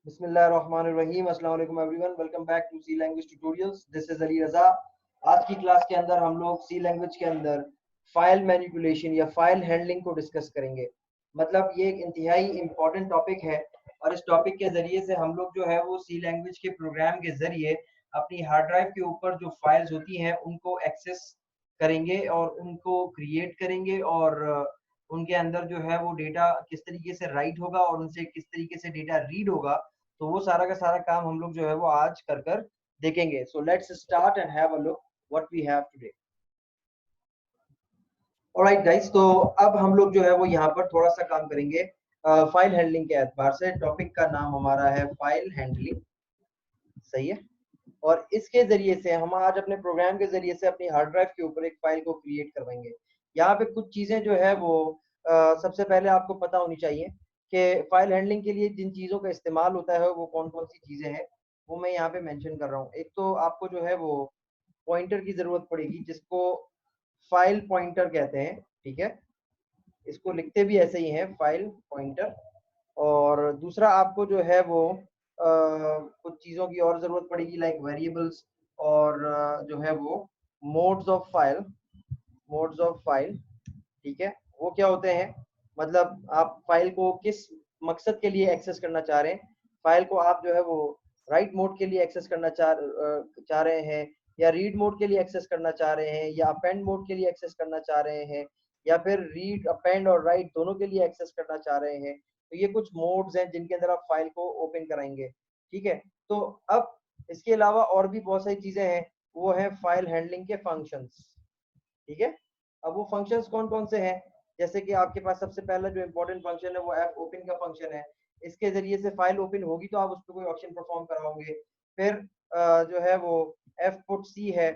बिस्मिल्लाहिर्रहमानिर्रहीम। अस्सलाम वालेकुम everyone, welcome back to C language tutorials. This is Ali Raza. आज की क्लास के अंदर हम लोग सी लैंग्वेज के अंदर फाइल मैनिपुलेशन या फाइल हैंडलिंग को डिस्कस करेंगे। मतलब ये एक इंतहाई इंपॉर्टेंट टॉपिक है और इस टॉपिक के ज़रिए से हम लोग जो है वो सी लैंग्वेज के प्रोग्राम के ज़रिए अपनी हार्ड ड्राइव के ऊपर जो फाइल्स होती हैं उनको एक्सेस करेंगे और उनको क्रिएट करेंगे और उनके अंदर जो है वो डेटा किस तरीके से राइट होगा और उनसे किस तरीके से डेटा रीड होगा। तो वो सारा का सारा काम हम लोग जो है वो आज कर कर देखेंगे। So let's start and have a look what we have today. Alright guys, तो अब हम लोग जो है वो यहाँ पर थोड़ा सा काम करेंगे फाइल हैंडलिंग के एतबार से। टॉपिक का नाम हमारा है फाइल हैंडलिंग, सही है। और इसके जरिए से हम आज अपने प्रोग्राम के जरिए से अपनी हार्ड ड्राइव के ऊपर एक फाइल को क्रिएट करवाएंगे। यहाँ पे कुछ चीजें जो है वो सबसे पहले आपको पता होनी चाहिए कि फाइल हैंडलिंग के लिए जिन चीज़ों का इस्तेमाल होता है वो कौन कौन सी चीज़ें हैं, वो मैं यहाँ पे मेंशन कर रहा हूँ। एक तो आपको जो है वो पॉइंटर की ज़रूरत पड़ेगी, जिसको फाइल पॉइंटर कहते हैं, ठीक है। इसको लिखते भी ऐसे ही है, फाइल पॉइंटर। और दूसरा आपको जो है वो कुछ चीज़ों की और ज़रूरत पड़ेगी, लाइक वेरिएबल्स और जो है वो modes of file. Modes of file, ठीक है। वो क्या होते हैं, मतलब आप फाइल को किस मकसद के लिए एक्सेस करना चाह रहे हैं। फाइल को आप जो है वो राइट मोड के लिए एक्सेस करना चाह रहे हैं, या रीड मोड के लिए एक्सेस करना चाह रहे हैं, या अपेंड मोड के लिए एक्सेस करना चाह रहे हैं, या फिर रीड अपेंड और राइट दोनों के लिए एक्सेस करना चाह रहे हैं। तो ये कुछ मोड्स हैं जिनके अंदर आप फाइल को ओपन कराएंगे, ठीक है। तो अब इसके अलावा और भी बहुत सारी चीजें हैं, वो है फाइल हैंडलिंग के फंक्शंस, ठीक है। अब वो फंक्शंस कौन कौन से हैं, जैसे कि आपके पास सबसे पहला जो इम्पोर्टेंट फंक्शन है वो एफ ओपन का फंक्शन है। इसके जरिए से फाइल ओपन होगी तो आप उस पर कोई ऑप्शन परफॉर्म कराओगे। फिर जो है वो एफ पुट सी है।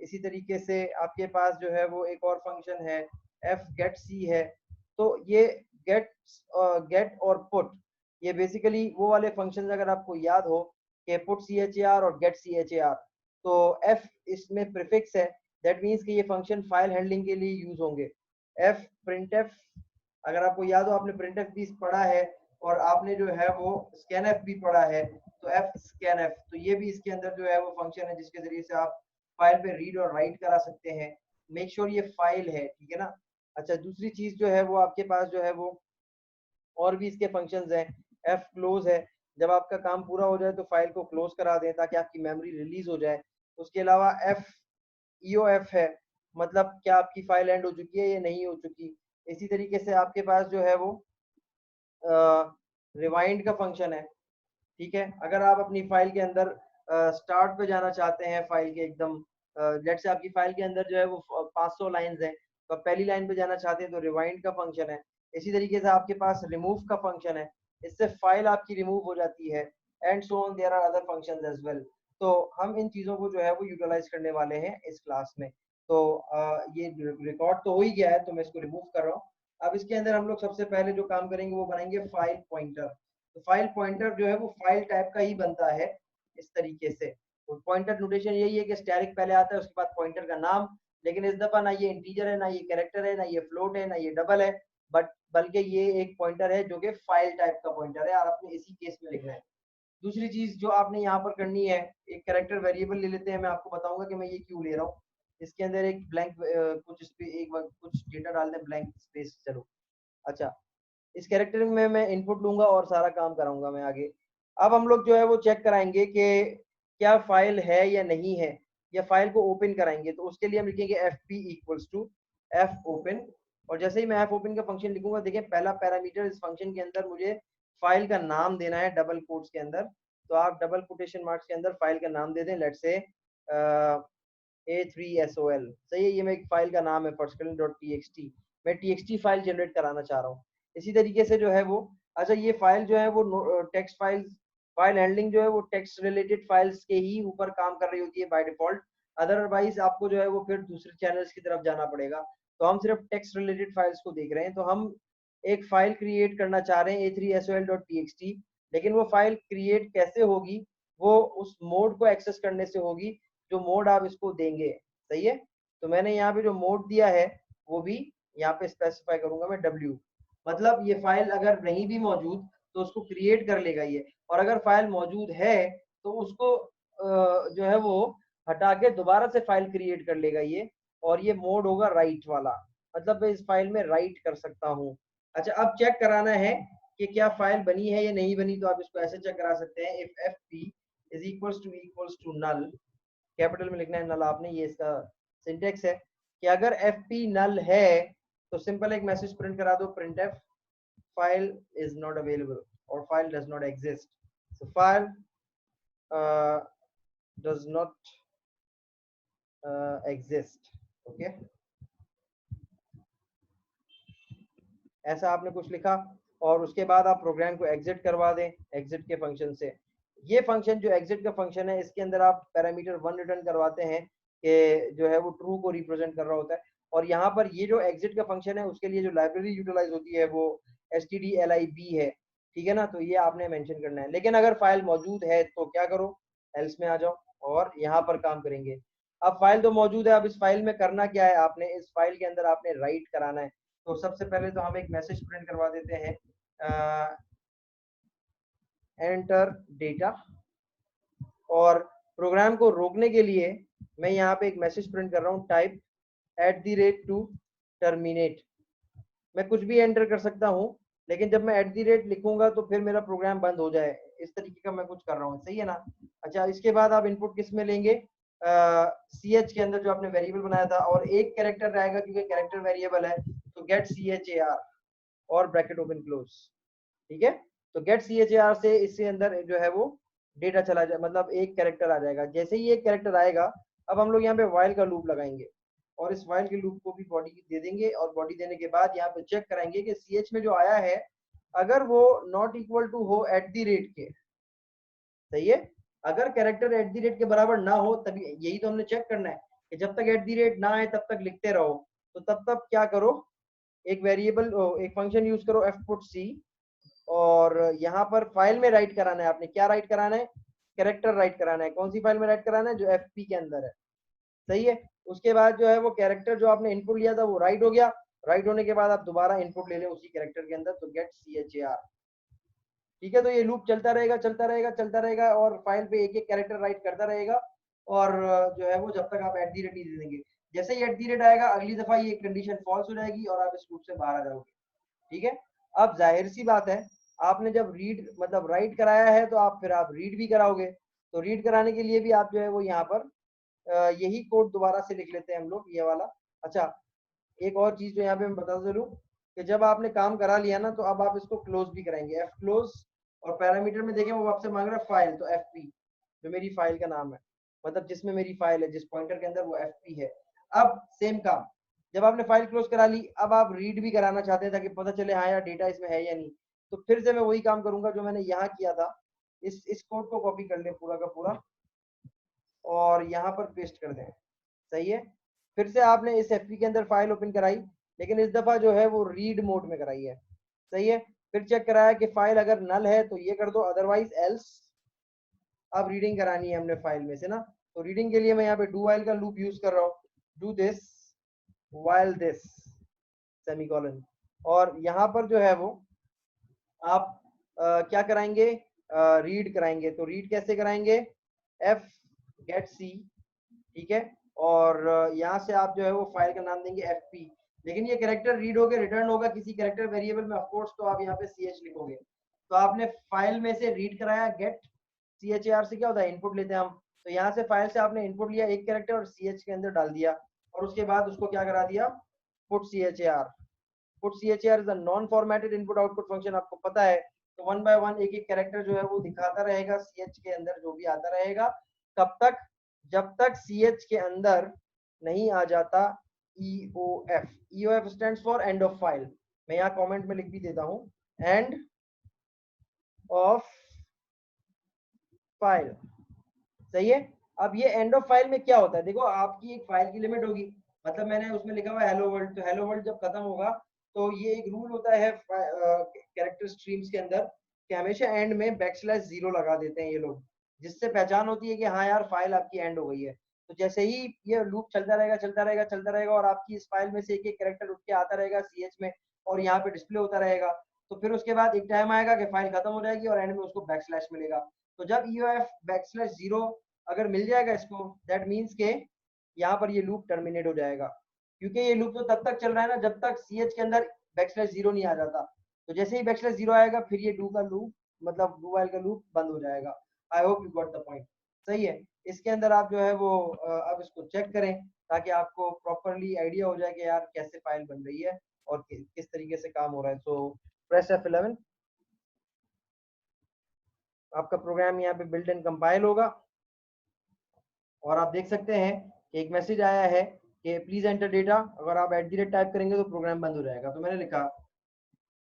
इसी तरीके से आपके पास जो है वो एक और फंक्शन है एफ गेट सी है। तो ये गेट गेट और पुट, ये बेसिकली वो वाले फंक्शन अगर आपको याद हो कि put C H A R और get C H A R, तो एफ इसमें प्रीफिक्स है। दैट मीन्स कि ये फंक्शन फाइल हैंडलिंग के लिए यूज होंगे। एफ प्रिंट एफ, अगर आपको याद हो आपने प्रिंट एफ भी पढ़ा है और आपने जो है वो स्कैन एफ भी पढ़ा है, तो एफ स्कैन एफ, तो ये भी इसके अंदर जो है वो फंक्शन है जिसके जरिए से आप फाइल पे रीड और राइट करा सकते हैं। मेक श्योर ये फाइल है, ठीक है ना। अच्छा, दूसरी चीज जो है वो आपके पास जो है वो और भी इसके फंक्शंस हैं। एफ क्लोज है, जब आपका काम पूरा हो जाए तो फाइल को क्लोज करा दें ताकि आपकी मेमोरी रिलीज हो जाए। उसके अलावा एफ ईओएफ है, मतलब क्या आपकी फाइल एंड हो चुकी है या नहीं हो चुकी। इसी तरीके से आपके पास जो है वो रिवाइंड का फंक्शन है, ठीक है। अगर आप अपनी फाइल के अंदर स्टार्ट पे जाना चाहते हैं, फाइल के एकदम लेट से आपकी फाइल के अंदर जो है वो 500 लाइंस हैं, तो आप पहली लाइन पे जाना चाहते हैं तो रिवाइंड का फंक्शन है। इसी तरीके से आपके पास रिमूव का फंक्शन है, इससे फाइल आपकी रिमूव हो जाती है। And so on, there are other functions as well. तो हम इन चीज़ों को जो है वो यूटिलाइज करने वाले हैं इस क्लास में। तो ये रिकॉर्ड तो हो ही गया है तो मैं इसको रिमूव कर रहा हूँ। अब इसके अंदर हम लोग सबसे पहले जो काम करेंगे वो बनाएंगे फाइल पॉइंटर। तो फाइल पॉइंटर जो है वो फाइल टाइप का ही बनता है इस तरीके से। तो पॉइंटर नोटेशन यही है कि स्टैरिक पहले आता है, उसके बाद पॉइंटर का नाम। लेकिन इस दफा ना ये इंटीजर है, ना ये कैरेक्टर है, ना ये फ्लोट है, ना ये डबल है, बट बल्कि ये एक पॉइंटर है जो कि फाइल टाइप का पॉइंटर है और आपने इसी केस में लिखना है। दूसरी चीज जो आपने यहाँ पर करनी है, एक कैरेक्टर वेरिएबल ले लेते हैं। मैं आपको बताऊंगा कि मैं ये क्यों ले रहा हूँ। इसके अंदर एक ब्लैंक कुछ एक कुछ डेटा डाल दें, ब्लैंक स्पेस, चलो। अच्छा, इस कैरेक्टर में मैं इनपुट लूंगा और सारा काम कराऊंगा मैं आगे। अब हम लोग जो है वो चेक कराएंगे कि क्या फाइल है या नहीं है, या फाइल को ओपन कराएंगे। तो उसके लिए हम लिखेंगे F P equals to F open. और जैसे ही मैं एफ ओपन का फंक्शन लिखूंगा, देखिए पहला पैरामीटर इस फंक्शन के अंदर मुझे फाइल का नाम देना है डबल कोट्स के अंदर। तो आप डबल कोटेशन मार्क्स के अंदर फाइल का नाम दे दें, लेट से A3SOL, सही है। ये मैं एक फाइल का नाम है, पर्सनल.txt। मैं txt फाइल जनरेट कराना चाह रहा हूँ। इसी तरीके से जो है वो, अच्छा ये फाइल जो है वो टेक्स्ट फाइल, फाइल हैंडलिंग जो है वो टेक्स्ट रिलेटेड फाइल्स के ही ऊपर काम कर रही होती है बाय डिफॉल्ट। अदरवाइज आपको जो है वो फिर दूसरे चैनल्स की तरफ जाना पड़ेगा। तो हम सिर्फ टेक्स्ट रिलेटेड फाइल्स को देख रहे हैं। तो हम एक फाइल क्रिएट करना चाह रहे हैं A3SOL.txt, लेकिन वो फाइल क्रिएट कैसे होगी, वो उस मोड को एक्सेस करने से होगी जो मोड आप इसको देंगे, सही है। तो मैंने यहाँ पे जो मोड दिया है वो भी यहाँ पे स्पेसिफाई करूंगा मैं W। मतलब ये फाइल अगर नहीं भी मौजूद तो उसको क्रिएट कर लेगा ये, और अगर फाइल मौजूद है तो उसको जो है वो हटा के दोबारा से फाइल क्रिएट कर लेगा ये, और ये मोड होगा राइट वाला, मतलब मैं इस फाइल में राइट कर सकता हूँ। अच्छा, अब चेक कराना है कि क्या फाइल बनी है या नहीं बनी, तो आप इसको ऐसे चेक करा सकते हैं, if fp is equals to null, capital में लिखना है नल आपने, ये इसका सिंटेक्स है कि अगर fp नल है तो सिंपल एक मैसेज प्रिंट करा दो, printf file is not available or file does not exist, so file does not exist, okay, ऐसा आपने कुछ लिखा, और उसके बाद आप प्रोग्राम को एग्जिट करवा दें एग्जिट के फंक्शन से। ये फंक्शन जो एग्जिट का फंक्शन है, इसके अंदर आप पैरामीटर 1 रिटर्न करवाते हैं कि जो है वो ट्रू को रिप्रेजेंट कर रहा होता है, और यहाँ पर ये जो एग्जिट का फंक्शन है उसके लिए जो लाइब्रेरी यूटिलाइज होती है वो stdlib है, ठीक है ना, तो ये आपने मेंशन करना है। लेकिन अगर फाइल मौजूद है तो क्या करो, एल्स में आ जाओ और यहाँ पर काम करेंगे। अब फाइल तो मौजूद है, अब इस फाइल में करना क्या है, आपने इस फाइल के अंदर आपने राइट कराना है। तो सबसे पहले तो हम एक मैसेज प्रिंट करवा देते हैं, एंटर डेटा, और प्रोग्राम को रोकने के लिए मैं यहाँ पे एक मैसेज प्रिंट कर रहा हूँ, टाइप @to टर्मिनेट। मैं कुछ भी एंटर कर सकता हूँ, लेकिन जब मैं @ लिखूंगा तो फिर मेरा प्रोग्राम बंद हो जाए, इस तरीके का मैं कुछ कर रहा हूँ, सही है ना। अच्छा, इसके बाद आप इनपुट किस में लेंगे, ch के अंदर जो आपने वेरिएबल बनाया था, और एक कैरेक्टर रहेगा क्योंकि कैरेक्टर वेरिएबल है, तो गेट char और ब्रैकेट ओपन क्लोज, ठीक है। तो गेट char से इसके अंदर जो है वो डेटा चला जाए, मतलब एक कैरेक्टर आ जाएगा। जैसे ही एक कैरेक्टर आएगा, अब हम लोग यहाँ पे व्हाइल का लूप लगाएंगे, और इस व्हाइल के लूप को भी बॉडी दे देंगे, और बॉडी देने के बाद यहाँ पे चेक कराएंगे कि ch में जो आया है अगर वो नॉट इक्वल टू हो @ के, सही है। अगर कैरेक्टर @ के बराबर ना हो, तभी यही तो हमने चेक करना है कि जब तक @ ना आए तब तक लिखते रहो। तो तब तक क्या करो, एक वेरिएबल एक फंक्शन यूज करो fputc, और यहाँ पर फाइल में राइट कराना है आपने, क्या राइट कराना है, कैरेक्टर राइट कराना है। कौन सी फाइल में राइट कराना है, जो fp के अंदर है, सही है। उसके बाद जो है वो कैरेक्टर जो आपने इनपुट लिया था वो राइट हो गया, राइट होने के बाद आप दोबारा इनपुट ले लें उसी कैरेक्टर के अंदर, तो गेट char, ठीक है। तो ये लूप चलता रहेगा चलता रहेगा चलता रहेगा, और फाइल पे एक एक कैरेक्टर राइट करता रहेगा, और जो है वो जब तक आप @ दे देंगे। जैसे ही @ आएगा, अगली दफा ये कंडीशन फॉल्स हो जाएगी और आप इस लूप से बाहर आ जाओगे, ठीक है। अब जाहिर सी बात है, आपने जब रीड मतलब राइट कराया है तो आप रीड भी कराओगे, तो रीड कराने के लिए भी आप जो है वो यहाँ पर यही कोड दोबारा से लिख लेते हैं हम लोग, ये वाला। अच्छा, एक और चीज जो यहाँ पे मैं बता जरूर, कि जब आपने काम करा लिया ना, तो अब आप इसको क्लोज भी कराएंगे, f क्लोज, और पैरामीटर में देखें वो आपसे मांग रहा है फाइल, तो fp जो मेरी फाइल का नाम है, मतलब जिसमें मेरी फाइल है, जिस पॉइंटर के अंदर, वो fp है। अब सेम काम, जब आपने फाइल क्लोज करा ली, अब आप रीड भी कराना चाहते हैं ताकि पता चले हाँ यार डेटा इसमें है या नहीं, तो फिर से मैं वही काम करूंगा जो मैंने यहाँ किया था। इस कोड को कॉपी कर ले पूरा का पूरा, और यहाँ पर पेस्ट कर दें, सही है। फिर से आपने इस fp के अंदर फाइल ओपन कराई, लेकिन इस दफा जो है वो रीड मोड में कराई है, सही है। फिर चेक कराया कि फाइल अगर नल है तो ये कर दो, अदरवाइज एल्स। अब रीडिंग करानी है हमने फाइल में से ना, तो रीडिंग के लिए मैं यहाँ पे डू वाइल का लूप यूज कर रहा हूँ, do this while this semicolon, और यहाँ पर जो है वो आप क्या कराएंगे, रीड कराएंगे। तो रीड कैसे कराएंगे, f get c, ठीक है, और यहाँ से आप जो है वो फाइल का नाम देंगे fp, लेकिन ये कैरेक्टर रीड होकर रिटर्न होगा किसी कैरेक्टर वेरिएबल में, ऑफ कोर्स, तो आप यहाँ पे ch लिखोगे। तो आपने फाइल में से रीड कराया, गेट char से क्या होता है, इनपुट लेते हैं हम, तो यहाँ से फाइल से आपने इनपुट लिया एक कैरेक्टर और ch के अंदर डाल दिया, और उसके बाद उसको क्या करा दिया, put char। Put char is a non formatted input output function, आपको पता है। तो 1 बाय 1 एक एक कैरेक्टर जो है वो दिखाता रहेगा ch के अंदर जो भी आता रहेगा, कब तक, जब तक ch के अंदर नहीं आ जाता eof। eof stands for end of file, मैं यहाँ कमेंट में लिख भी देता हूँ, एंड ऑफ फाइल, सही है। अब ये एंड ऑफ फाइल में क्या होता है, देखो आपकी एक फाइल की लिमिट होगी, मतलब मैंने उसमें लिखा हुआ हेलो वर्ल्ड, तो हेलो वर्ल्ड जब खत्म होगा तो ये एक रूल होता है कैरेक्टर स्ट्रीम्स के अंदर कि हमेशा एंड में \0 लगा देते हैं ये लोग, जिससे पहचान होती है कि हाँ यार फाइल आपकी एंड हो गई है। तो जैसे ही ये लूप चलता रहेगा चलता रहेगा चलता रहेगा, और आपकी इस फाइल में से एक एक कैरेक्टर उठ के आता रहेगा ch में, और यहाँ पे डिस्प्ले होता रहेगा, तो फिर उसके बाद एक टाइम आएगा कि फाइल खत्म हो जाएगी और एंड में उसको बैकस्लैश मिलेगा। तो जब EOF बैकस्लैश 0 अगर मिल जाएगा इसको, दैट मीन्स के यहाँ पर ये लूप टर्मिनेट हो जाएगा, क्योंकि ये लूप तो तब तक चल रहा है ना जब तक CH के अंदर बैकस्लैश 0 नहीं आ जाता। तो जैसे ही बैकस्लैश 0 आएगा फिर ये डू का लूप मतलब डू वाइल का लूप बंद हो जाएगा। I hope you got the point. सही है। इसके अंदर आप जो है वो अब इसको चेक करें ताकि आपको प्रॉपरली आइडिया हो जाए कि यार कैसे फाइल बन रही है और किस तरीके से काम हो रहा है। सो प्रेस F11, आपका प्रोग्राम यहाँ पे बिल्ड एंड कंपाइल होगा और आप देख सकते हैं कि एक मैसेज आया है कि प्लीज एंटर डेटा। अगर आप @ टाइप करेंगे तो प्रोग्राम बंद हो जाएगा। तो मैंने लिखा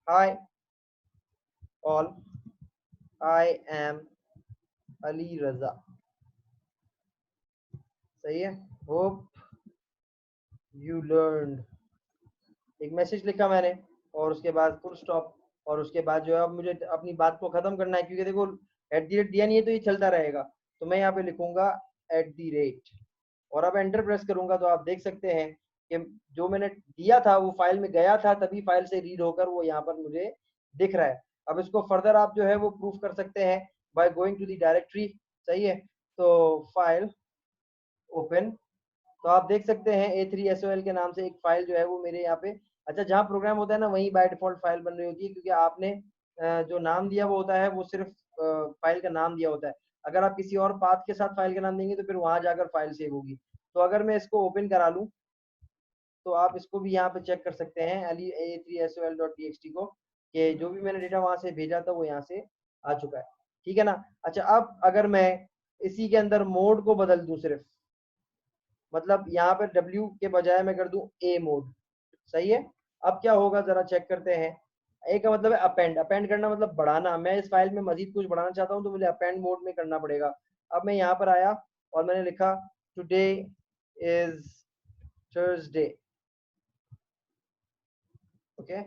hi all, I am Ali Raza. सही है। होप यू लर्न, एक मैसेज लिखा मैंने और उसके बाद फुल स्टॉप और उसके बाद जो है अब मुझे अपनी बात को खत्म करना है, क्योंकि देखो @ दिया नहीं है तो ये चलता रहेगा। तो मैं यहाँ पे लिखूंगा @ और अब एंटर प्रेस करूंगा तो आप देख सकते हैं कि जो मैंने दिया था वो फाइल में गया था, तभी फाइल से रीड होकर वो यहाँ पर मुझे दिख रहा है। अब इसको फर्दर आप जो है वो प्रूफ कर सकते हैं by going to the directory. सही है। तो फाइल ओपन, तो आप देख सकते हैं A3SOL के नाम से एक फाइल जो है वो मेरे यहाँ पे, अच्छा जहाँ प्रोग्राम होता है ना वहीं बाय डिफॉल्ट फाइल बन रही होती है, क्योंकि आपने जो नाम दिया वो होता है वो सिर्फ फाइल का नाम दिया होता है। अगर आप किसी और पाथ के साथ फाइल का नाम देंगे तो फिर वहां जाकर फाइल सेव होगी। तो अगर मैं इसको ओपन करा लूँ तो आप इसको भी यहाँ पे चेक कर सकते हैं अली A3SOL.txt को, कि जो भी मैंने डेटा वहां से भेजा था वो यहाँ से आ चुका है। ठीक है ना। अच्छा अब अगर मैं इसी के अंदर मोड को बदल दूं, सिर्फ मतलब यहाँ पर W के बजाय मैं कर दूं A मोड। सही है। अब क्या होगा जरा चेक करते हैं। ए का मतलब है अपेंड, अपेंड करना मतलब बढ़ाना। मैं इस फाइल में मजीद कुछ बढ़ाना चाहता हूँ तो मुझे अपेंड मोड में करना पड़ेगा। अब मैं यहाँ पर आया और मैंने लिखा टुडे इज थर्सडे, ओके,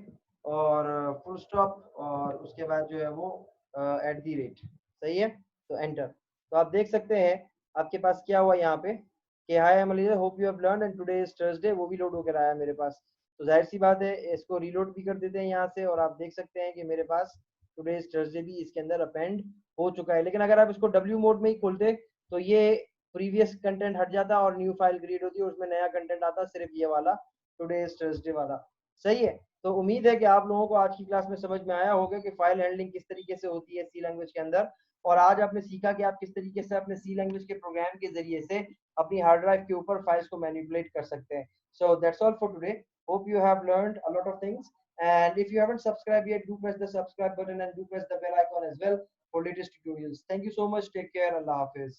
और फुल स्टॉप और उसके बाद जो है वो @ सही है। तो एंटर। तो आप देख सकते हैं आपके पास क्या हुआ यहाँ पे कि hi Emily, hope you have learn and today is Thursday, वो भी लोड होकर आया मेरे पास। तो जाहिर सी बात है इसको रीलोड भी कर देते हैं यहाँ से और आप देख सकते हैं कि मेरे पास टुडे इज थर्सडे भी इसके अंदर अपेंड हो चुका है। लेकिन अगर आप इसको W मोड में ही खोलते तो ये प्रीवियस कंटेंट हट जाता और न्यू फाइल क्रिएट होती और उसमें नया कंटेंट आता, सिर्फ ये वाला टुडे इज थर्सडे वाला। सही है। तो उम्मीद है कि आप लोगों को आज की क्लास में समझ में आया होगा कि फाइल हैंडलिंग किस तरीके से होती है सी लैंग्वेज के अंदर, और आज आपने सीखा कि आप किस तरीके से अपने सी लैंग्वेज के प्रोग्राम के जरिए से अपनी हार्ड ड्राइव के ऊपर फाइल्स को मैनिपुलेट कर सकते हैं। So that's all for today. Hope you have learned a lot of things, and if you haven't subscribed yet, do press the subscribe button and do press the bell icon as well for latest tutorials. Thank you so much. Take care. Allah Hafiz.